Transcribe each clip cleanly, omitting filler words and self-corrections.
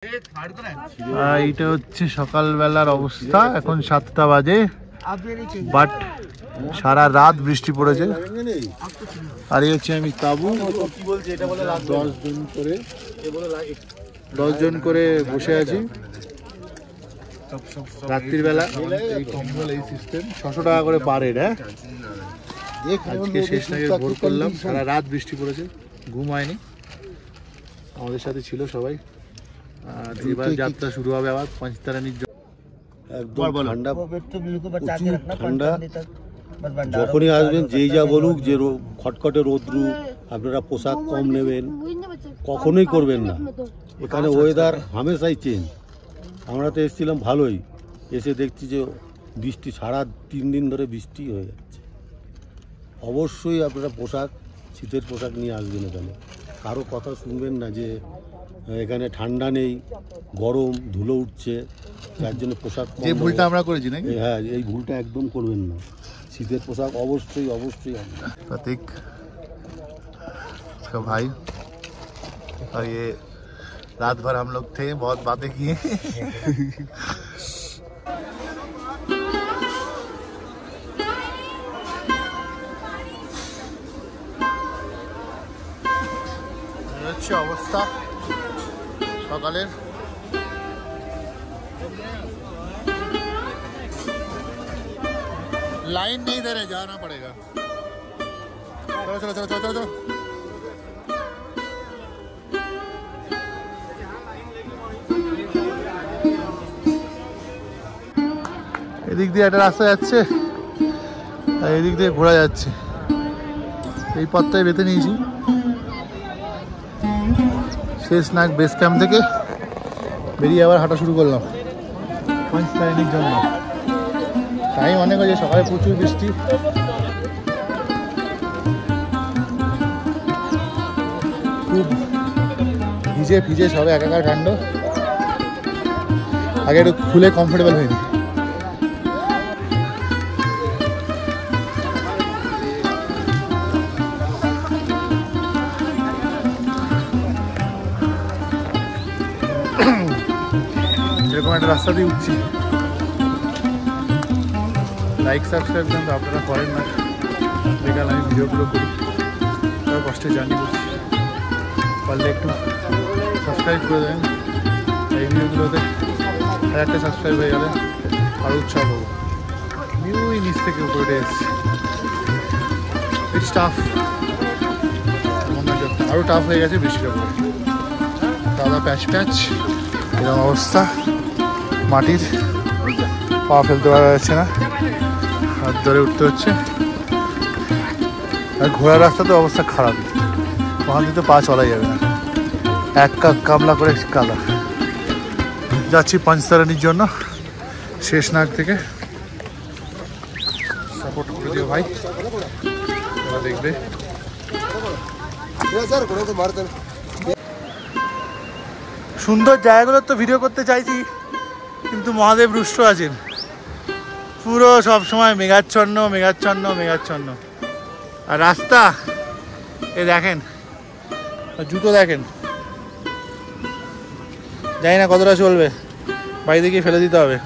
এইটা হচ্ছে সকালবেলার অবস্থা। এখন 7টা বাজে, বাট সারা রাত বৃষ্টি পড়েছে। আর এই হচ্ছে আমি তাবু, 10 জন করে বসে আছি রাত্রির বেলা। এই কম্বল, এই সিস্টেম 600 টাকা করে পার হেড। হ্যাঁ, আজকে শেষ নাগে ভোর করলাম। সারা রাত বৃষ্টি পড়েছে, ঘুম হয়নি। আমাদের সাথে ছিল সবাই। আর এবার যাত্রা শুরু হবে আবার পাঁচতারানির জন্য। একদম ঠান্ডা, ঠান্ডা। যখনই আসবেন যেই যা বলুক যে খটখটে রোদ্রু, আপনারা পোশাক কম নেবেন, কখনোই করবেন না। এখানে ওয়েদার হামেশাই চেঞ্জ। আমরা তো এসেছিলাম ভালোই, এসে দেখছি যে বৃষ্টি সারা 3 দিন ধরে বৃষ্টি হয়ে যাচ্ছে। অবশ্যই আপনারা পোশাক, শীতের পোশাক নিয়ে আসবেন। এখানে কারো কথা শুনবেন না যে এখানে ঠান্ডা নেই, গরম, ধুলো উঠছে, যার জন্য পোশাক। যে ভুলটা আমরা করেছি নাকি? হ্যাঁ, এই ভুলটা একদম করবেন না। শীতের পোশাক অবশ্যই অবশ্যই আনবেন। प्रतीक उसका भाई, और ये रात भर हम लोग थे, बहुत बातें किए। হচ্ছে অবস্থা সকালের। लाइन नहीं दे रहे, जाना पड़ेगा। चलो चलो चलो चलो चलो। এদিক দিয়ে একটা রাস্তা যাচ্ছে, আর এদিক দিয়ে ঘোরা যাচ্ছে। এই পথটাই বেঁধে নিয়েছি শেষনাগ বেস ক্যাম্প থেকে বেরিয়ে আবার হাঁটা শুরু করলাম পাঁচতারানির জন্য। টাইম অনেক হয়েছে, সকালে প্রচুর বৃষ্টি। খুব ভিজে ভিজে সবে একাকার কাণ্ড। আগে একটু খুলে কমফোর্টেবল হয়নি। এরকম একটা রাস্তা দিয়ে উঠছি। লাইক সাবস্ক্রাইব কিন্তু আপনারা করেন না, বেকার আমি ভিডিওগুলো করি, তারা কষ্টে জার্নি করছি। পারলে একটু সাবস্ক্রাইব করে দেবেন। এই ভিডিওগুলোতে 1000টা সাবস্ক্রাইব হয়ে গেলে আরও উৎসাহ হবো। নিউই নিচ থেকে উপরে এসেছি। ইটস টাফ, আরও টাফ হয়ে গেছে বৃষ্টির উপরে। দাদা প্যাচ প্যাচ এরকম অবস্থা, মাটির পা ফেলতে পারা যাচ্ছে না, হাত ধরে উঠতে হচ্ছে। আর ঘোড়ার রাস্তা তো অবস্থা খারাপ, ওখান থেকে তো পা চলাই যাবে না, এক কামলা করে কাদা। যাচ্ছি পাঁচতারানির জন্য শেষনাগ থেকে। সাপোর্ট করে দিও ভাই, ওরা দেখবে। সুন্দর জায়গাগুলোর তো ভিডিও করতে চাইছি, কিন্তু মহাদেব রুষ্ট আছেন। পুরো সব সময় মেঘাচ্ছন্ন মেঘাচ্ছন্ন মেঘাচ্ছন্ন। আর রাস্তা এ দেখেন, জুতো দেখেন, জানি না কতটা চলবে, বাড়িতে গিয়ে ফেলে দিতে হবে।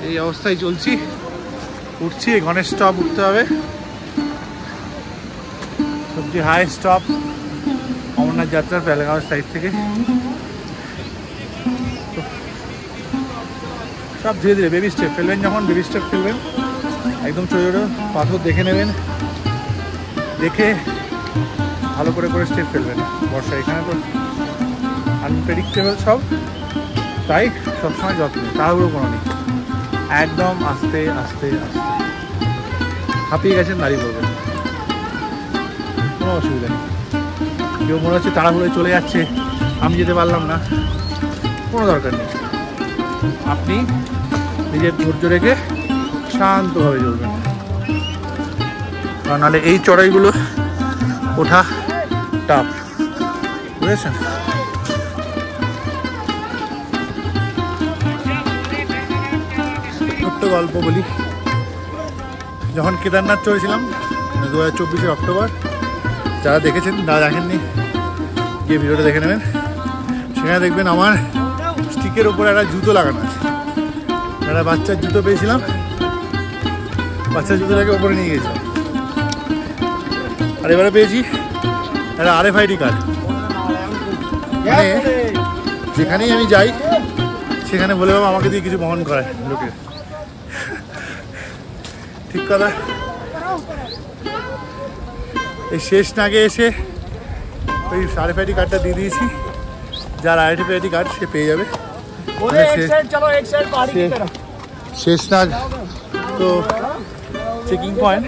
এই অবস্থায় চলছি, উঠছি। গণেশ স্টপ উঠতে হবে, সবচেয়ে হাই স্টপ অমরনাথ যাত্রার পেলেগাঁওয়ের সাইড থেকে। সব ধীরে ধীরে বেবি স্টেপ ফেলবেন, যখন বেবি স্টেপ ফেলবেন একদম ছোটো ছোটো পাথর দেখে নেবেন, দেখে ভালো করে করে স্টেপ ফেলবেন। বর্ষা এখানে তো আনপ্রেডিক্টেবল সব, তাই সবসময় যত্ন, তাড়াহুড়ো কোনো নেই, একদম আস্তে আস্তে আস্তে। হাঁপিয়ে গেছেন দাঁড়িয়ে পড়বেন, কোনো অসুবিধা নেই। কেউ মনে হচ্ছে তাড়াহুড়োয় চলে যাচ্ছে, আমি যেতে পারলাম না, কোনো দরকার নেই। আপনি নিজের ধৈর্য রেখে শান্তভাবে চলবেন, কারণ নাহলে এই চড়াইগুলো ওঠা টাফ, বুঝেছেন? ছোট্ট গল্প বলি, যখন কেদারনাথ চড়েছিলাম 2024 অক্টোবর, যারা দেখেছেন যারা দেখেননি গিয়ে ভিডিওটা দেখে নেবেন। সেখানে দেখবেন আমার স্টিকের ওপরে একটা জুতো লাগানো আছে, একটা বাচ্চার জুতো পেয়েছিলাম, বাচ্চার জুতোটাকে ওপরে নিয়ে গেছিলাম। আর এবারে পেয়েছি একটা RFID কার্ড, মানে যেখানেই আমি যাই সেখানে বলে বাবা আমাকে দিয়ে কিছু বহন করায় লোকে। ঠিক কথা। এই শেষ নাগে এসে ওই RFID কার্ডটা দিয়ে দিয়েছি, যার RFID কার্ড সে পেয়ে যাবে। শেষ নাগ তো চেকিং পয়েন্ট,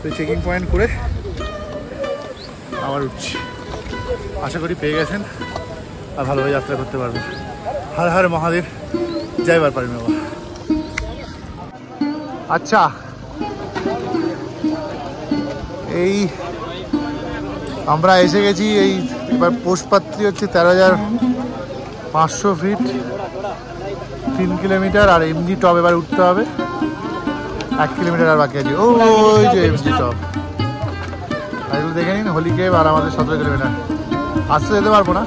তো চেকিং পয়েন্ট করে আবার উঠছি। আশা করি পেয়ে গেছেন আর ভালোভাবে যাত্রা করতে পারবেন। হর হর মহাদেব, যাইবার পারেন বাবা। আচ্ছা, এই আমরা এসে গেছি, এই এবার পোষপাত্রী হচ্ছে 13,500 ফিট, 3 কিলোমিটার। আর এমজি টপ এবার উঠতে হবে 1 কিলোমিটার আর বাকি আছে। ওই যে এমজি টপ, আর এগুলো দেখে নিন। হোলিকেভ আর আমাদের 17 কিলোমিটার। আসতে যেতে পারবো না,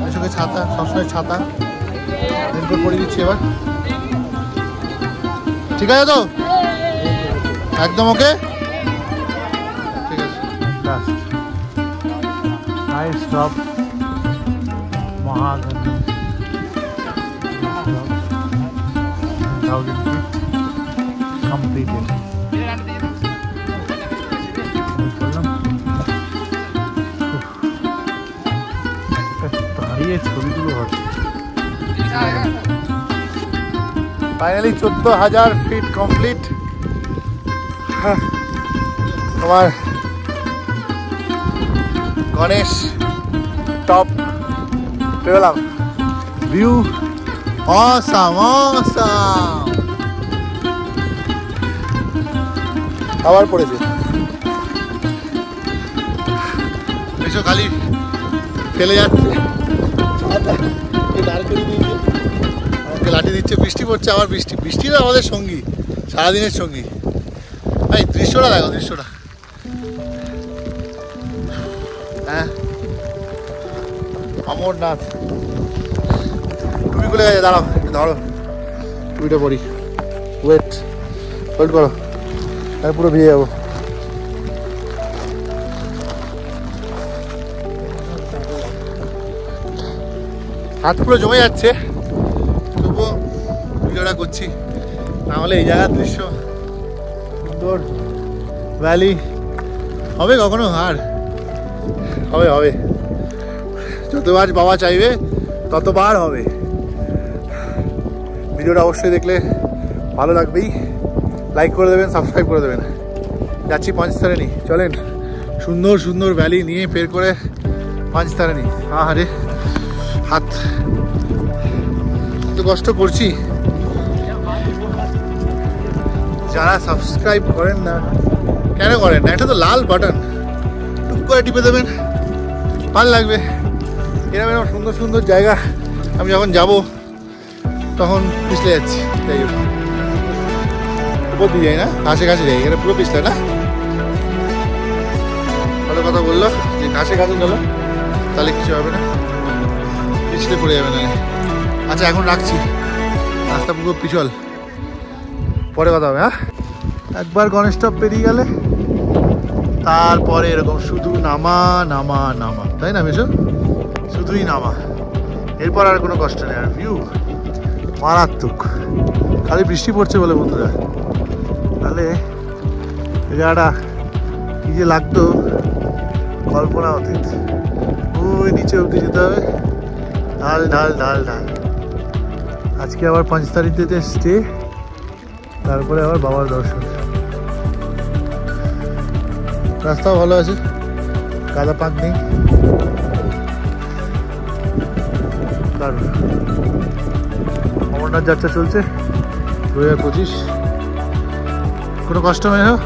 এর সঙ্গে ছাতা, সবসময় ছাতা রেনকোট পরে দিচ্ছি এবার। ঠিক আছে তো, একদম ওকে, ঠিক আছে। লাস্ট হাই স্টপ মহাগণি, 1000 feet completed. দাঁড়িয়ে ছবিগুলো হচ্ছে। Finally 14,000 feet complete. তোমার গণেশ টপ পেলাম। View awesome awesome. আবার পড়েছে এসো, খালি ফেলে যাচ্ছে, দাঁড় করে দিয়েছে, আমাকে লাঠি দিচ্ছে। বৃষ্টি পড়ছে, আবার বৃষ্টি। বৃষ্টিটা আমাদের সঙ্গী, সারাদিনের সঙ্গী। এই দৃশ্যটা দেখো, দৃশ্যটা। হ্যাঁ, অমরনাথ। টুপি খুলে গেছে, দাঁড়াও ধরো টুপিটা পরি। ওয়েট করো, আমি পুরো ভিজে যাবো। হাত পুরো জমে যাচ্ছে, তবুও ভিডিওটা করছি। নাহলে এই জায়গার দৃশ্য সুন্দর, ভ্যালি হবে কখনো? আর হবে হবে, যতবার বাবা চাইবে ততবার হবে। ভিডিওটা অবশ্যই দেখলে ভালো লাগবেই, লাইক করে দেবেন, সাবস্ক্রাইব করে দেবেন। যাচ্ছি পাঁচতারানি, চলেন। সুন্দর সুন্দর ভ্যালি নিয়ে ফের করে পাঁচতারানি। আরে হাত এত কষ্ট করছি। যারা সাবস্ক্রাইব করেন না, কেন করেন না? এটা তো লাল বাটন, টুক করে টিপে দেবেন, ভালো লাগবে। এরকম এরকম সুন্দর সুন্দর জায়গা আমি যখন যাব তখন পিছলে যাচ্ছি। যাই হোক, উপর দিয়ে যাই না, ঘাসে ঘাসে যাই, এখানে পুরো পিছলে না। ভালো কথা বললো যে ঘাসে ঘাসে চলো, তাহলে কিছু হবে না, পিছলে পড়ে যাবে না। আচ্ছা এখন রাখছি, রাস্তা পুরো পিছল, পরে কথা হবে। হ্যাঁ, একবার গণেশ টপ পেরিয়ে গেলে তারপরে এরকম শুধু নামা নামা নামা, তাই না মেশো? শুধুই নামা, এরপর আর কোনো কষ্ট নেই। আর ভিউ মারাত্মক, খালি বৃষ্টি পড়ছে বলে বন্ধুরা, তাহলে এই জায়গাটা কি যে লাগতো কল্পনা অতীত। ওই নিচে অবধি যেতে হবে, ঢাল ঢাল ঢাল ঢাল। আজকে আবার পাঁচতারিতে স্টে, তারপরে আবার বাবার দর্শন। রাস্তাও ভালো আছে, কাদা পাক নেই। কারণ অমরনাথ যাত্রা চলছে 2025, কোনো কষ্ট নেই। হোক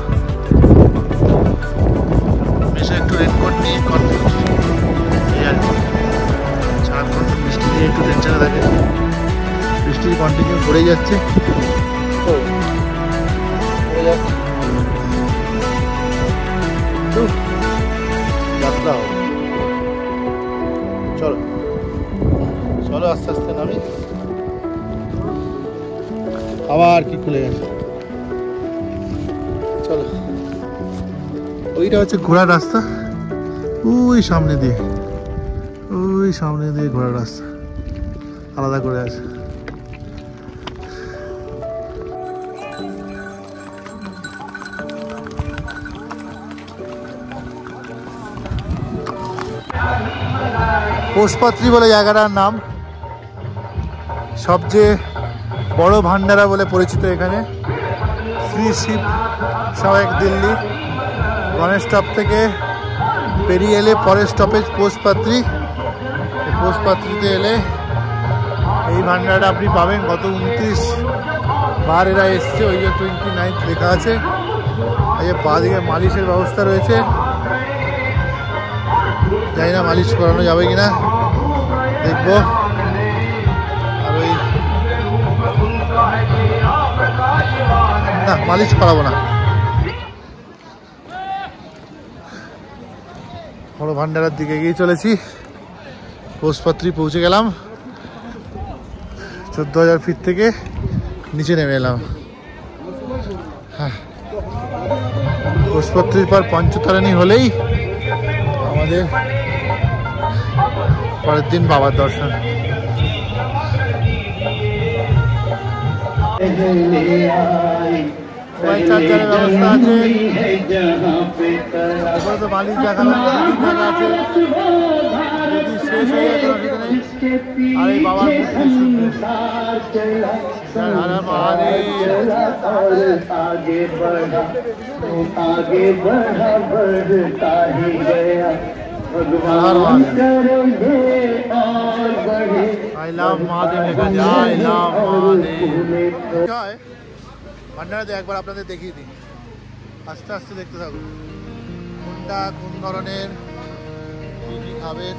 বেশ একটু রেনকোট নিয়ে কনফিউজ, সারাক্ষণ বৃষ্টি নিয়ে একটু টেনশনে থাকে। বৃষ্টি কন্টিনিউ পড়েই যাচ্ছে, যাত্রা হবে। চলো চলো আস্তে আস্তে নামি। আবার কি খুলে গেছে, চলো। ওইটা হচ্ছে ঘোড়ার রাস্তা, ওই সামনে দিয়ে, ওই সামনে দিয়ে ঘোড়ার রাস্তা আলাদা করে আছে। পোষপাত্রী বলে জায়গাটার নাম, সবচেয়ে বড় ভান্ডারা বলে পরিচিত এখানে। শ্রী শিব সবাই দিল্লি গণেশ স্টপ থেকে বেরিয়ে এলে পরের স্টপেজ পোষপাত্রী। পোষপাত্রীতে এলে এই ভান্ডারটা আপনি পাবেন। গত 29 বার এরা এসছে, ওই যে 29 লেখা আছে। এই যে বাঁ দিকে মালিশের ব্যবস্থা রয়েছে, জানি না মালিশ করানো যাবে কিনা, দেখবো। আর ওই না, মালিশ করাবো না। বড় ভান্ডারের দিকে এগিয়ে চলেছি, পোষপাত্রী পৌঁছে গেলাম। 14,000 ফিট থেকে নিচে নেমে এলাম। হ্যাঁ, পোষপাত্রীর পর পঞ্চতারিণী হলেই আমাদের পরের দিন বাবার দর্শন। চার্জারের ব্যবস্থা আছে, তারপরে তো মালিশ দেখালাম, আছে যদি শেষ হয়ে যায় কোনো ঠিক নেই। আর এই বাবার ভান্ডারাতে একবার আপনাদের দেখিয়ে দিই, আস্তে আস্তে দেখতে থাকুন কোনটা কোন ধরনের, কি কি খাবেন।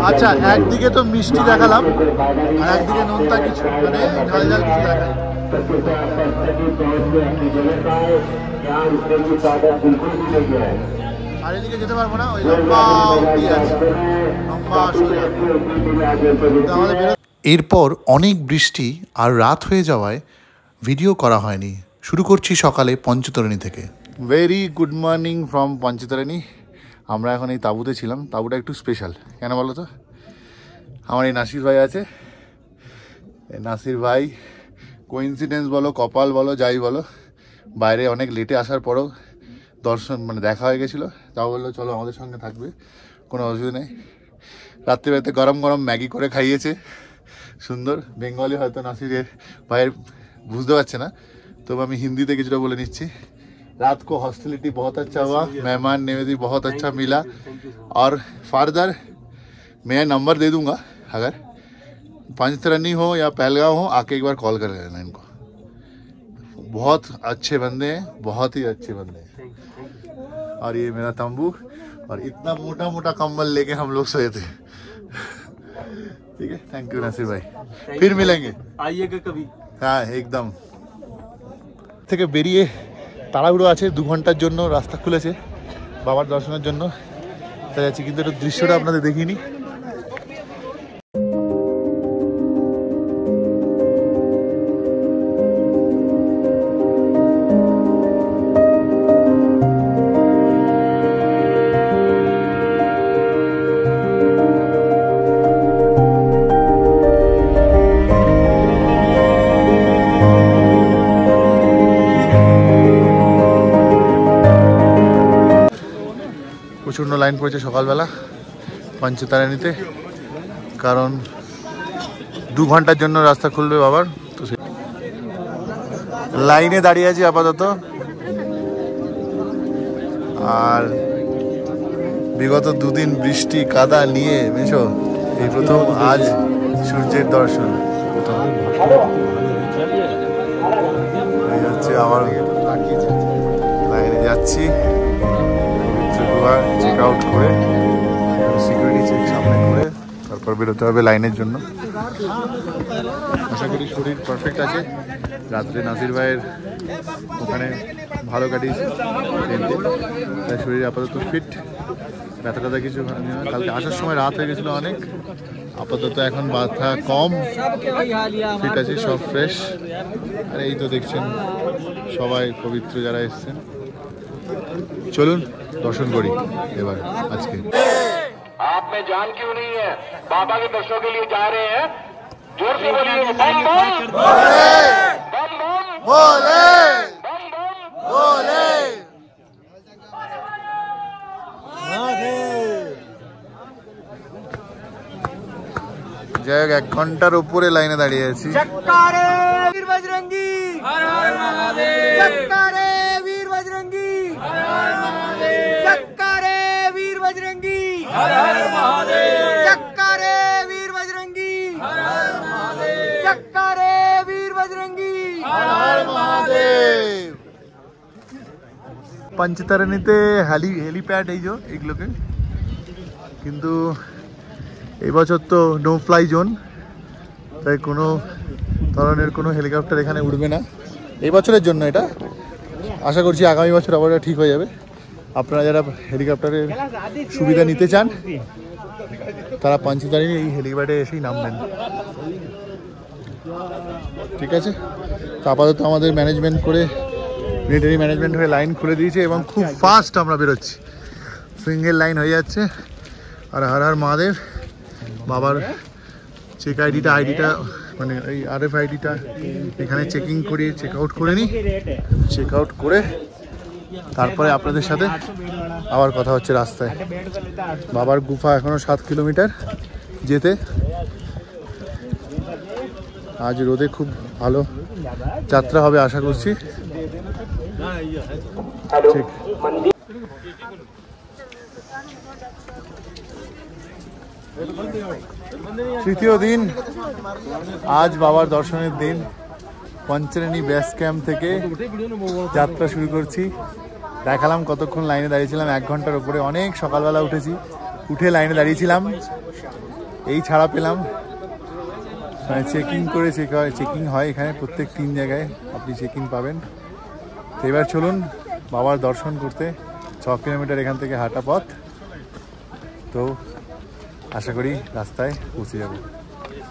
আচ্ছা, একদিকে তো মিষ্টি দেখালাম আর একদিকে নোনতা কিছু, মানে ঝাল ঝাল কিছু দেখাই। আর এদিকে যেতে পারবো না, ওই লম্বা অব্দি আছে, লম্বা সোজা। এরপর অনেক বৃষ্টি আর রাত হয়ে যাওয়ায় ভিডিও করা হয়নি। শুরু করছি সকালে পঞ্চতারিণী থেকে। Very good morning from Panchatarini. আমরা এখন এই তাঁবুতে ছিলাম। তাঁবুটা একটু স্পেশাল, কেন বলো তো? আমার এই নাসির ভাই আছে, নাসির ভাই কোইন্সিডেন্স বলো, কপাল বলো, যাই বলো, বাইরে অনেক লেটে আসার পরেও দর্শন মানে দেখা হয়ে গেছিলো, তাও বললো চলো আমাদের সঙ্গে থাকবে, কোনো অসুবিধা নেই। রাত্রিবেলাতে গরম গরম ম্যাগি করে খাইয়েছে, সুন্দর। বেঙ্গলি হয়তো নাসিরের ভাইয়ের বুঝতে পারছে না, তবু আমি হিন্দিতে কিছুটা বলে নিচ্ছি। रात को हॉस्टिलिटी बहुत अच्छा हुआ, मेहमान नवाजी बहुत अच्छा मिला। और फर्दर मैं नंबर दे दूंगा, अगर पंचतरणी हो या पहलगांव हो, आके एक बार कॉल कर लेना इनको। बहुत अच्छे बंदे हैं, बहुत ही अच्छे बंदे हैं। और ये मेरा तंबू, और इतना मोटा मोटा कंबल लेके हम लोग सोए थे। ठीक है, थैंक यू नासिर भाई, फिर मिलेंगे, आइएगा कभी। हाँ एकदम। থেকে বেরিয়ে তাড়াহুড়ো আছে, 2 ঘন্টার জন্য রাস্তা খুলেছে বাবার দর্শনের জন্য, তাই যাচ্ছি। কিন্তু একটু দৃশ্যটা আপনাদের দেখিনি। প্রচণ্ড লাইন পড়েছে সকালবেলা পঞ্চতারিণীতে, কারণ 2 ঘন্টার জন্য রাস্তা খুলবে বাবার, তো লাইনে দাঁড়িয়ে আছি আপাতত। আর বিগত দুদিন বৃষ্টি কাদা নিয়ে মেশো এই প্রথম আজ সূর্যের দর্শন। এই হচ্ছে আমার লাইনে যাচ্ছি, চেক আউট করে সিকিউরিটি চেক সামনে করে তারপর বেরোতে হবে লাইনের জন্য। আশা করি শরীর পারফেক্ট আছে। রাত্রে নাসির ভাইয়ের ওখানে ভালো কাটিয়েছি, তাই শরীর আপাতত ফিট, ব্যথা ট্যাথা কিছু হয়নি। কালকে আসার সময় রাত হয়ে গেছিলো অনেক, আপাতত এখন ব্যথা কম, ফিট আছে, সব ফ্রেশ। আর এই তো দেখছেন সবাই পবিত্র যারা এসছেন। চলুন দর্শন করি এবার আজকে। आप में जान क्यों नहीं है? बाबा के दर्शनों के लिए जा रहे हैं, जोर से बोलिए बम बम भोले, बम बम भोले, बम बम भोले। যাই হোক 1 ঘন্টার উপরে লাইনে দাঁড়িয়ে আছি। चक्कारे वीर बजरंगी, हर हर महादेव। चक्कारे वीर बजरंगी, हर हर महादेव। चक्कारे वीर बजरंगी, हर हर महादेव। चक्कारे वीर बजरंगी, हर हर महादेव। चक्कारे वीर बजरंगी, हर हर महादेव। পঞ্চতারণীতে হেলিপ্যাড এই যে এগুলোকে, কিন্তু এই বছর তো নো ফ্লাই জোন, তাই কোনো ধরনের কোনো হেলিকপ্টার এখানে উঠবে না এই বছরের জন্য। এটা আশা করছি আগামী বছর আবার ঠিক হয়ে যাবে। আপনারা যারা হেলিকপ্টারের সুবিধা নিতে চান তারা পঞ্চতারিণী এই হেলিপ্যাডে এসেই নামবেন, ঠিক আছে? তো আপাতত আমাদের ম্যানেজমেন্ট করে, মিলিটারি ম্যানেজমেন্ট হয়ে লাইন খুলে দিয়েছে এবং খুব ফাস্ট আমরা বেরোচ্ছি, সিঙ্গেল লাইন হয়ে যাচ্ছে। আর হর হর মহাদেব। বাবার চেক আইডিটা মানে এই RF আইডিটা এখানে চেকিং করিয়ে চেক আউট করে নিই, চেক আউট করে তারপরে আপনাদের সাথে আবার কথা হচ্ছে রাস্তায়। বাবার গুফা এখনো 7 কিলোমিটার যেতে। আজ রোদে খুব ভালো যাত্রা হবে আশা করছি। ঠিক তৃতীয় দিন, আজ বাবার দর্শনের দিন। পঞ্চতারিণী বেস ক্যাম্প থেকে যাত্রা শুরু করছি। দেখালাম কতক্ষণ লাইনে দাঁড়িয়েছিলাম, 1 ঘন্টার উপরে। অনেক সকালবেলা উঠেছি, উঠে লাইনে দাঁড়িয়েছিলাম, এই ছাড়া পেলাম। চেকিং করে চেকিং হয় এখানে প্রত্যেক 3 জায়গায় আপনি চেকিং পাবেন। তো এবার চলুন বাবার দর্শন করতে। 6 কিলোমিটার এখান থেকে হাঁটা পথ, তো আশা করি রাস্তায় পৌঁছে যাব।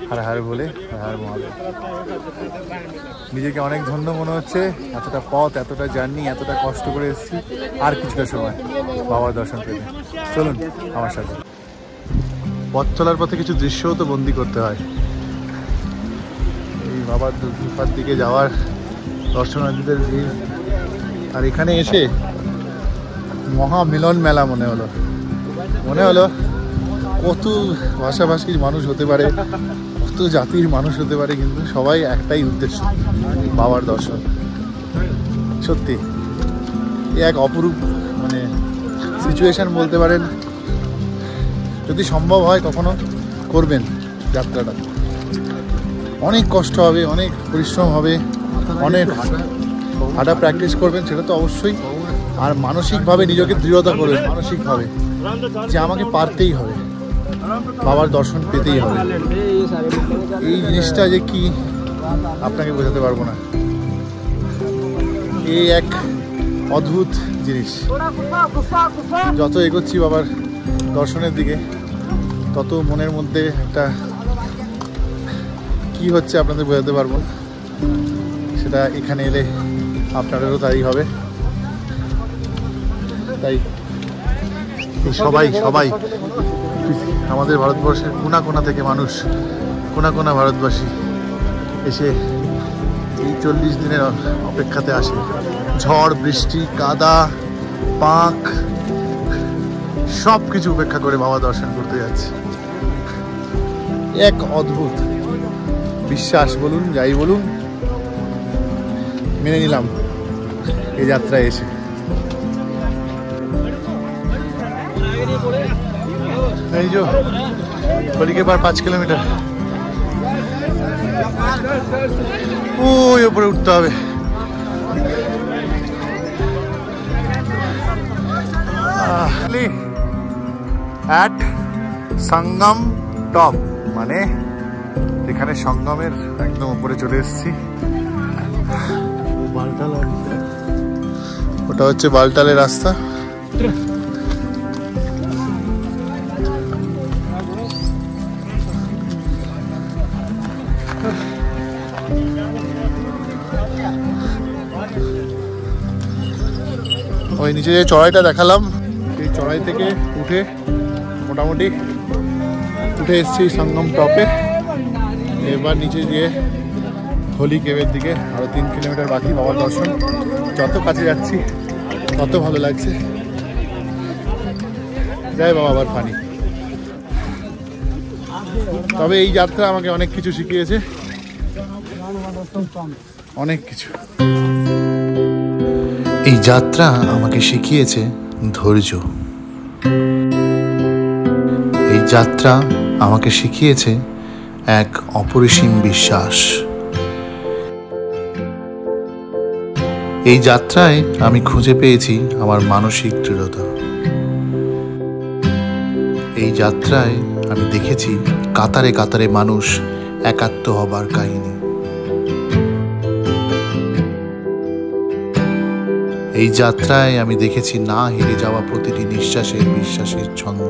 হর হর বলে, হর হর মহাদেব। নিজেকে অনেক ধন্য মনে হচ্ছে, এতটা পথ, এতটা জার্নি, এতটা কষ্ট করে এসেছি। আর কিছুটা সময় বাবার দর্শন পেতে। চলুন আমার সাথে। পথ চলার পথে কিছু দৃশ্যও তো বন্দি করতে হয়। এই বাবার গুফার দিকে যাওয়ার দর্শনার্থীদের ভিড়, আর এখানে এসে মহা মিলন মেলা মনে হলো কত ভাষাভাষীর মানুষ হতে পারে, কত জাতির মানুষ হতে পারে, কিন্তু সবাই একটাই উদ্দেশ্য, বাবার দর্শন। সত্যি এক অপরূপ মানে সিচুয়েশন বলতে পারেন। যদি সম্ভব হয় কখনো করবেন যাত্রাটা। অনেক কষ্ট হবে, অনেক পরিশ্রম হবে, অনেক হাঁটা প্র্যাকটিস করবেন, সেটা তো অবশ্যই। আর মানসিকভাবে নিজেকে দৃঢ়তা করবেন, মানসিকভাবে যে আমাকে পারতেই হবে, বাবার দর্শন পেতেই হবে। এই জিনিসটা যে কি আপনাকে বোঝাতে পারবো না। এই এক অদ্ভুত জিনিস। যত এগোচ্ছি বাবার দর্শনের দিকে, তত মনের মধ্যে একটা কি হচ্ছে আপনাদের বোঝাতে পারবো না। সেটা এখানে এলে আপনাদেরও তাই হবে। তাই সবাই আমাদের ভারতবর্ষের কোনা থেকে মানুষ, কোনা ভারতবাসী এসে এই 40 দিনের অপেক্ষাতে আসে। ঝড় বৃষ্টি কাদা পাক সব কিছু উপেক্ষা করে বাবা দর্শন করতে যাচ্ছে। এক অদ্ভুত বিশ্বাস বলুন, যাই বলুন, মেনে নিলাম এই যাত্রায় এসে। এই যে होली के पार 5 किलोमीटर ওই উপরে উঠতে হবে। at সঙ্গম টপ মানে এখানে সঙ্গমের একদম উপরে চলে এসেছি। ওটা হচ্ছে বালটালের রাস্তা। ওই নিচে যে চড়াইটা দেখালাম সেই চড়াই থেকে উঠে মোটামুটি উঠে এসেছি সঙ্গম টপে। এবার নিচে গিয়ে হোলি কেভের দিকে আরো 3 কিলোমিটার বাকি বাবার দর্শন। যত কাছে যাচ্ছি তত ভালো লাগছে। জয় বাবা বরফানি। তবে এই যাত্রা আমাকে অনেক কিছু শিখিয়েছে, অনেক কিছু। এই যাত্রা আমাকে শিখিয়েছে ধৈর্য। এই যাত্রা আমাকে শিখিয়েছে এক অপরিসীম বিশ্বাস। এই যাত্রায় আমি খুঁজে পেয়েছি আমার মানসিক দৃঢ়তা। এই যাত্রায় আমি দেখেছি কাতারে কাতারে মানুষ একাত্ম হবার কাহিনী। এই যাত্রায় আমি দেখেছি না হেরে যাওয়া প্রতিটি নিঃশ্বাসের বিশ্বাসের ছন্দ।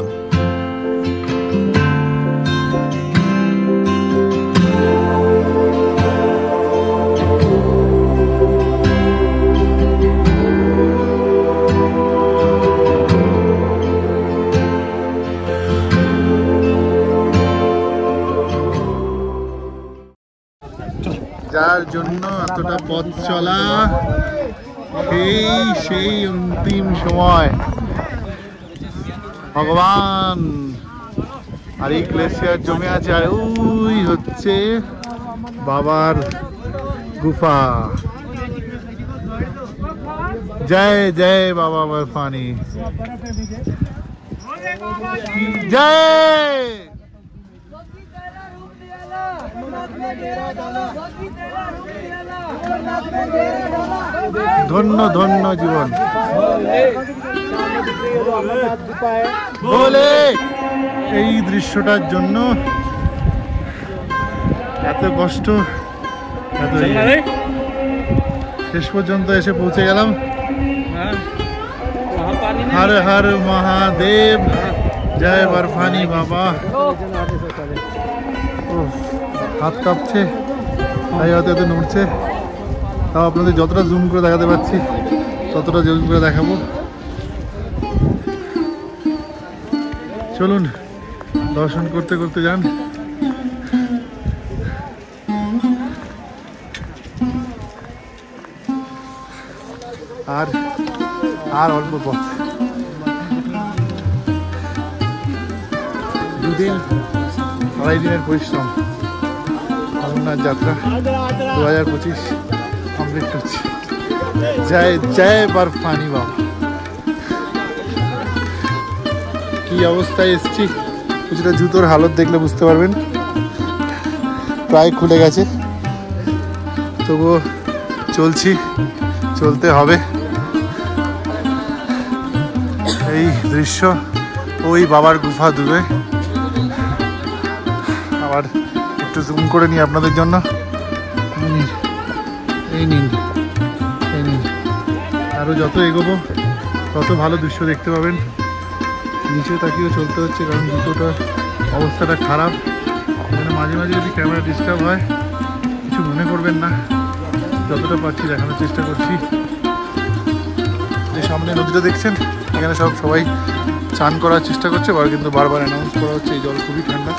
যার জন্য এতটা পথ চলা, সেই অন্তিম সময় ভগবান। আর এই গ্লেসিয়ার জমে আছে, আর ওই হচ্ছে বাবার গুফা। জয় জয় বাবা বরফানি, জয়। ধন্য ধন্য জীবন বলে। এই দৃশ্যটার জন্য এত কষ্ট, এত শেষ পর্যন্ত এসে পৌঁছে গেলাম। হর হর মহাদেব, জয় বরফানি বাবা। হাত কাঁপছে, তাই হয়তো এত নড়ছে। তাও আপনাদের যতটা জুম করে দেখাতে পারছি ততটা জুম করে দেখাবো। চলুন দর্শন করতে করতে যান। আর আর অল্প পথ, 2 দিন 2.5 দিনের পরিশ্রম। অমরনাথ যাত্রা 2025 কমপ্লিট করছি। জয় জয় বরফানি বাবা। কি অবস্থায় এসছি, কিছুটা জুতোর হালত দেখলে বুঝতে পারবেন, প্রায় খুলে গেছে। তবুও চলছি, চলতে হবে। এই দৃশ্য, ওই বাবার গুফা দূরে। আবার একটু জুম করে নিই আপনাদের জন্য। এই নিন, এই নিন। আরও যত এগোবো তত ভালো দৃশ্য দেখতে পাবেন। নিচে তাকিয়েও চলতে হচ্ছে, কারণ জুতোটার অবস্থাটা খারাপ। এখানে মাঝে মাঝে যদি ক্যামেরা ডিস্টার্ব হয় কিছু মনে করবেন না, যতটা পারছি দেখানোর চেষ্টা করছি। এই সামনে নদীটা দেখছেন, এখানে সবাই চান করার চেষ্টা করছে, কিন্তু বারবার অ্যানাউন্স করা হচ্ছে এই জল খুবই ঠান্ডা।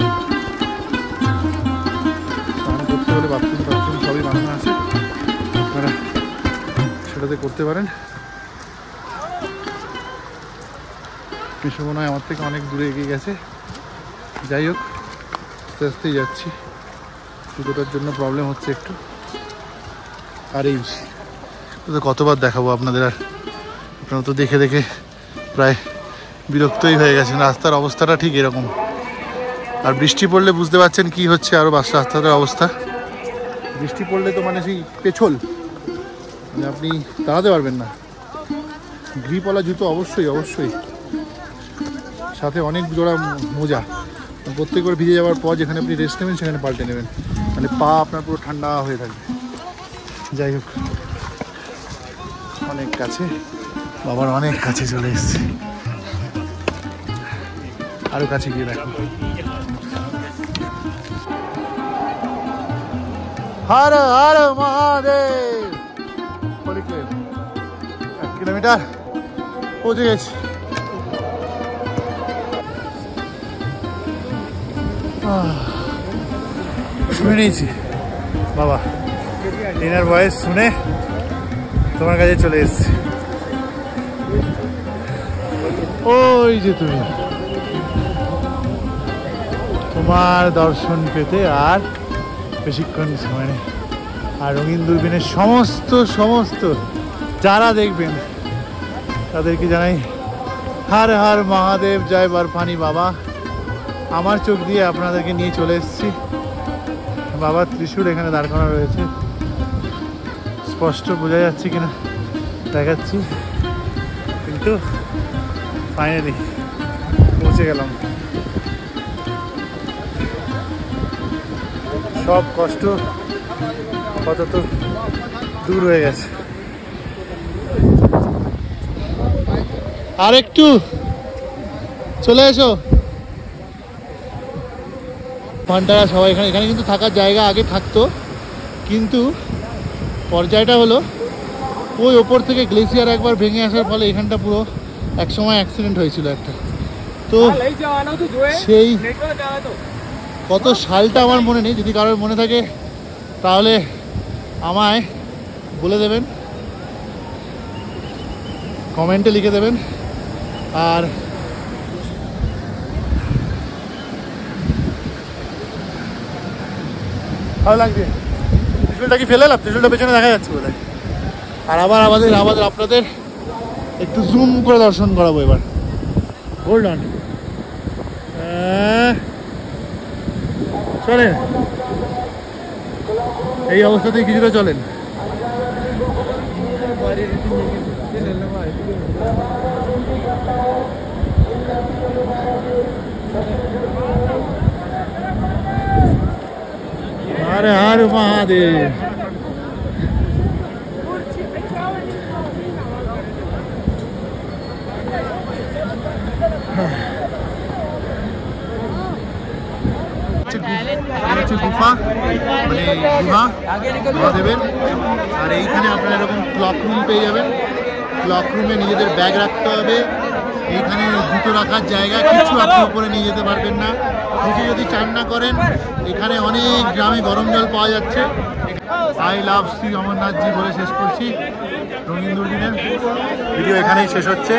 স্নান করতে হলে বাথরুম সবই বানানো আছে, আপনারা সেটাতে করতে পারেন। মনে হয় আমার থেকে অনেক দূরে এগিয়ে গেছে। যাই হোক, আস্তে আস্তেই যাচ্ছি। জুতোটার জন্য প্রবলেম হচ্ছে একটু। আর এই কতবার দেখাবো আপনাদের, আর আপনারা তো দেখে দেখে প্রায় বিরক্তই হয়ে গেছেন। রাস্তার অবস্থাটা ঠিক এরকম, আর বৃষ্টি পড়লে বুঝতে পারছেন কি হচ্ছে আরও রাস্তাটার অবস্থা। বৃষ্টি পড়লে তো মানে সেই পেছল, মানে আপনি দাঁড়াতে পারবেন না। গ্রিপওয়ালা জুতো অবশ্যই অবশ্যই, সাথে অনেক জোড়া মোজা। প্রত্যেকবার ভিজে যাওয়ার পর যেখানে আপনি রেস্ট নেবেন সেখানে পাল্টে নেবেন, মানে পা আপনার পুরো ঠান্ডা হয়ে থাকবে। যাই হোক, অনেক কাছে, বাবার অনেক কাছে চলে এসেছে। আরো কাছে গিয়ে দেখো। হর হর মহাদেব। 1 কিলোমিটার পৌঁছে গেছি। শুনে নিয়েছি বাবা, ট্রেনের ভয়েস শুনে তোমার কাছে চলে এসেছি। ওই যে তুমি, তোমার দর্শন পেতে আর বেশিক্ষণ সময় নেই। আর রঙিন দূরবীনের সমস্ত যারা দেখবেন তাদেরকে জানাই হর হর মহাদেব, জয় বরফানি বাবা। আমার চোখ দিয়ে আপনাদেরকে নিয়ে চলে এসেছি। বাবার ত্রিশূল এখানে দাঁড় করা রয়েছে, স্পষ্ট বোঝা যাচ্ছে কিনা দেখাচ্ছি, কিন্তু ফাইনালি পৌঁছে গেলাম। সব কষ্ট কত দূর হয়ে গেছে। আর একটু চলে এসো। ঘন্টারা সবাই এখানে কিন্তু থাকার জায়গা আগে থাকতো, কিন্তু পর্যায়টা হলো ওই ওপর থেকে গ্লেসিয়ার একবার ভেঙে আসার ফলে এখানটা পুরো একসময় অ্যাক্সিডেন্ট হয়েছিল একটা। তো সেই কত সালটা আমার মনে নেই, যদি কারোর মনে থাকে তাহলে আমায় বলে দেবেন, কমেন্টে লিখে দেবেন। আর ভালো লাগছে। ত্রিশূলটা কি ফেলে এলাম? ত্রিশূলটা পেছনে দেখা যাচ্ছে বোধ হয়। আর আবার আপনাদের একটু জুম করে দর্শন করাবো এবার। হোল্ড অন, চলেন এই অবস্থাতেই কিছুটা চলেন। हर हर महादेव। গুফা মানে গুহা মহাদেবের। আর এইখানে আপনারা এরকম ক্লক রুম পেয়ে যাবেন। ক্লক রুমে নিজেদের ব্যাগ রাখতে হবে। এইখানে জুতো রাখার জায়গা, কিছু আপনি উপরে নিয়ে যেতে পারবেন না। নিচে যদি চান না করেন, এখানে অনেক গ্রামে গরম জল পাওয়া যাচ্ছে। আই লাভ শ্রী অমরনাথজি বলে শেষ করছি। রঙিন দূরবীনের ভিডিও এখানেই শেষ হচ্ছে।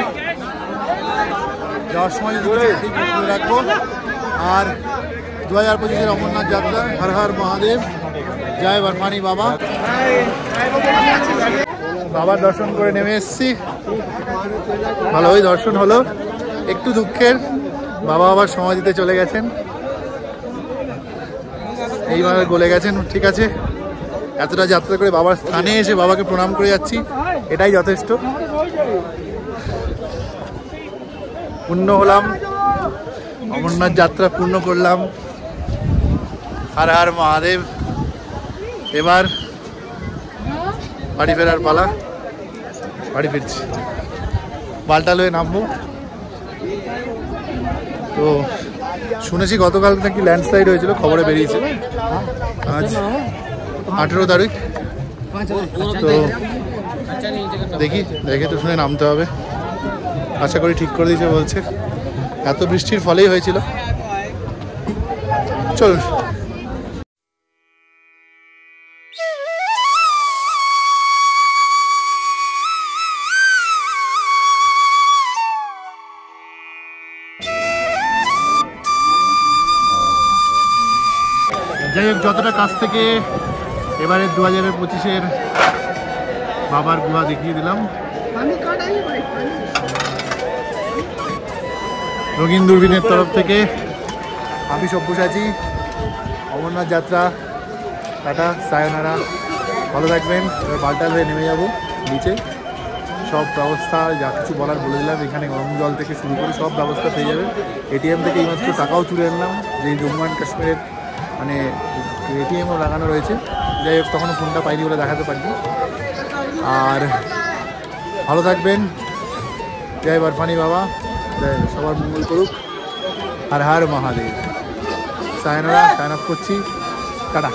যাওয়ার সময় যদি রাখবো। আর 2025-এর অমরনাথ যাত্রা, হর হর মহাদেব, জয় বরফানি বাবা। বাবার দর্শন করে নেমে এসেছি, ভালোই দর্শন হলো। একটু দুঃখের, বাবা আবার সমাধিতে চলে গেছেন, এইবার গলে গেছেন। ঠিক আছে, এতটা যাত্রা করে বাবার স্থানে এসে বাবাকে প্রণাম করে যাচ্ছি, এটাই যথেষ্ট। পূর্ণ হলাম, অমরনাথ যাত্রা পূর্ণ করলাম। হর হর মহাদেব। এবার বাড়ি ফেরার পালা। বাড়ি ফিরছি, পাল্টালয়ে নামবো। তো শুনেছি গতকাল নাকি ল্যান্ডস্লাইড হয়েছিল, খবরে বেরিয়েছে। আজ 18 তারিখ। তো দেখে তো শুনে নামতে হবে। আশা করি ঠিক করে দিয়েছে বলছে, এত বৃষ্টির ফলেই হয়েছিল। চলুন। যাই হোক, যতটা কাছ থেকে এবারে 2025-এর বাবার গুহা দেখিয়ে দিলাম। রঙিন দূরবীনের তরফ থেকে আমি সব্যসাচী, অমরনাথ যাত্রা টাটা সায়োনারা, ভালো থাকবেন। এবার বালটাল হয়ে নেমে যাবো নিচে। সব ব্যবস্থা যা কিছু বলার বলে দিলাম, এখানে গরম জল থেকে শুরু করে সব ব্যবস্থা পেয়ে যাবেন। এটিএম থেকে এইমাত্র টাকাও তুলে আনলাম, যে জম্মু অ্যান্ড কাশ্মীরের মানে এটিএমও লাগানো রয়েছে। যাই হোক, তখনও ফোনটা পাইনি বলে দেখাতে পারিনি। আর ভালো থাকবেন, জয় বরফানি বাবা, সবার মঙ্গল করুক, Har Har Mahadev. Sayonara sign of করছি, টাটা।